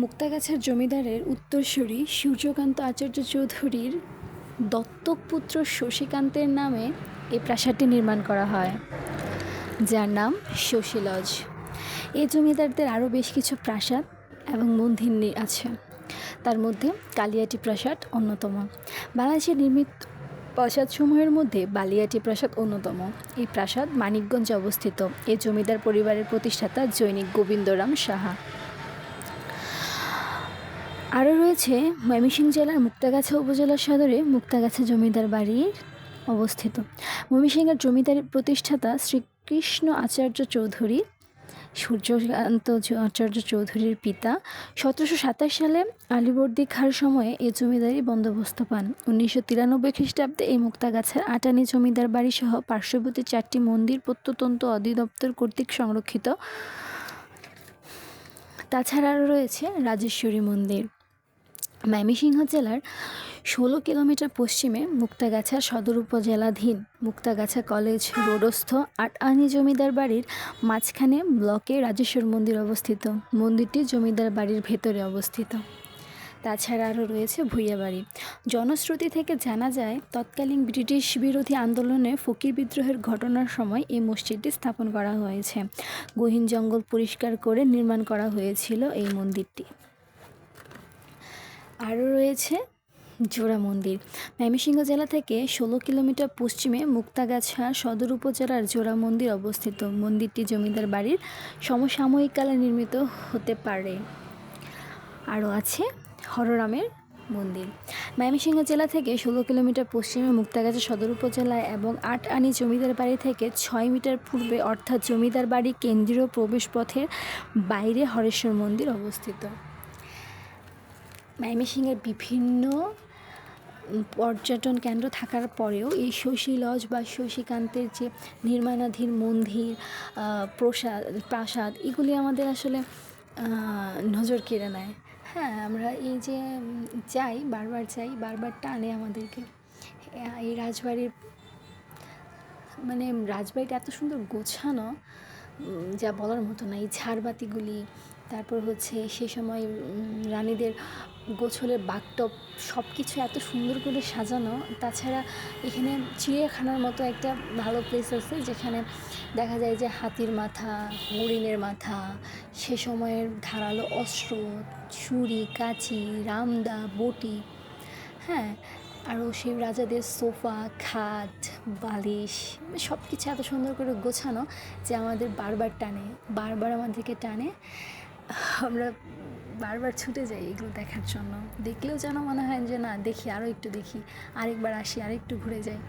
মুক্তাগাছার জমিদারের উত্তরসূরি সূর্যকান্ত আচার্য চৌধুরীর দত্তক পুত্র শশীকান্তের নামে এই প্রাসাদটি নির্মাণ করা হয়, যার নাম শশী লজ। এই জমিদারদের আরও বেশ কিছু প্রাসাদ এবং মন্দির আছে, তার মধ্যে কালিয়াটি প্রাসাদ অন্যতম। বাংলাদেশের নির্মিত প্রাসাদসমূহের মধ্যে বালিয়াটি প্রাসাদ অন্যতম। এই প্রাসাদ মানিকগঞ্জে অবস্থিত। এই জমিদার পরিবারের প্রতিষ্ঠাতা জৈনিক গোবিন্দরাম সাহা। আরও রয়েছে ময়মনসিংহ জেলার মুক্তাগাছা উপজেলার সদরে মুক্তাগাছা জমিদার বাড়ি অবস্থিত। ময়মনসিংহের জমিদারের প্রতিষ্ঠাতা শ্রীকৃষ্ণ আচার্য চৌধুরী, সূর্যকান্ত আচার্য চৌধুরীর পিতা, 1727 সালে আলীবর্দী খাঁর সময়ে এই জমিদারি বন্দোবস্ত পান। 1993 খ্রিস্টাব্দে এই মুক্তাগাছার আটানি জমিদার বাড়ি সহ পার্শ্ববর্তী 4টি মন্দির প্রত্নতত্ত্ব অধিদপ্তর কর্তৃক সংরক্ষিত। তাছাড়া আরও রয়েছে রাজেশ্বরী মন্দির। ময়মনসিংহ জেলার 16 কিলোমিটার পশ্চিমে মুক্তাগাছা সদর উপজেলাধীন মুক্তাগাছা কলেজ রোডস্থ আটানি জমিদার বাড়ির মাঝখানে ব্লকে রাজেশ্বর মন্দির অবস্থিত। মন্দিরটি জমিদার বাড়ির ভেতরে অবস্থিত। তাছাড়া আরও রয়েছে ভূঁইয়া বাড়ি। জনশ্রুতি থেকে জানা যায়, তৎকালীন ব্রিটিশ বিরোধী আন্দোলনে ফকির বিদ্রোহের ঘটনার সময় এই মসজিদটি স্থাপন করা হয়েছে। গহীন জঙ্গল পরিষ্কার করে নির্মাণ করা হয়েছিল এই মন্দিরটি। আরও রয়েছে জোড়া মন্দির। ময়মনসিংহ জেলা থেকে 16 কিলোমিটার পশ্চিমে মুক্তাগাছা সদর উপজেলার জোড়া মন্দির অবস্থিত। মন্দিরটি জমিদার বাড়ির সমসাময়িককালে নির্মিত হতে পারে। আরও আছে হররামের মন্দির। ময়মনসিংহ জেলা থেকে 16 কিলোমিটার পশ্চিমে মুক্তাগাছা সদর উপজেলায় এবং আটানি জমিদার বাড়ি থেকে 6 মিটার পূর্বে, অর্থাৎ জমিদার বাড়ি কেন্দ্রীয় প্রবেশপথের বাইরে হরেশ্বর মন্দির অবস্থিত। ময়মনসিংহের বিভিন্ন পর্যটন কেন্দ্র থাকার পরেও এই শশী লজ বা শশীকান্তের যে নির্মাণাধীন মন্দির, প্রাসাদ, এগুলি আমাদের আসলে নজর কেড়ে নেয়। হ্যাঁ, আমরা এই যে বারবার টানে আমাদেরকে। এই রাজবাড়ির রাজবাড়িটা এত সুন্দর গোছানো, যা বলার মতো না। এই ঝাড়বাতিগুলি, তারপর হচ্ছে সে সময় রানীদের গোছলের বাথটব, সব কিছু এত সুন্দর করে সাজানো। তাছাড়া এখানে চিড়িয়াখানার মতো একটা ভালো প্লেস আছে, যেখানে দেখা যায় যে হাতির মাথা, হরিণের মাথা, সে সময়ের ধারালো অস্ত্র, ছুরি, কাঁচি, রামদা, বটি, হ্যাঁ, আরও সেই রাজাদের সোফা, খাট, বালিশ, সব কিছু এত সুন্দর করে গোছানো যে আমাদের বারবার আমাদেরকে টানে। আমরা বারবার ছুটে যাই এগুলো দেখার জন্য। দেখলেও যেন মনে হয় যে না, দেখি, আরও একটু দেখি, আরেকবার আসি, আরেকটু ঘুরে যাই।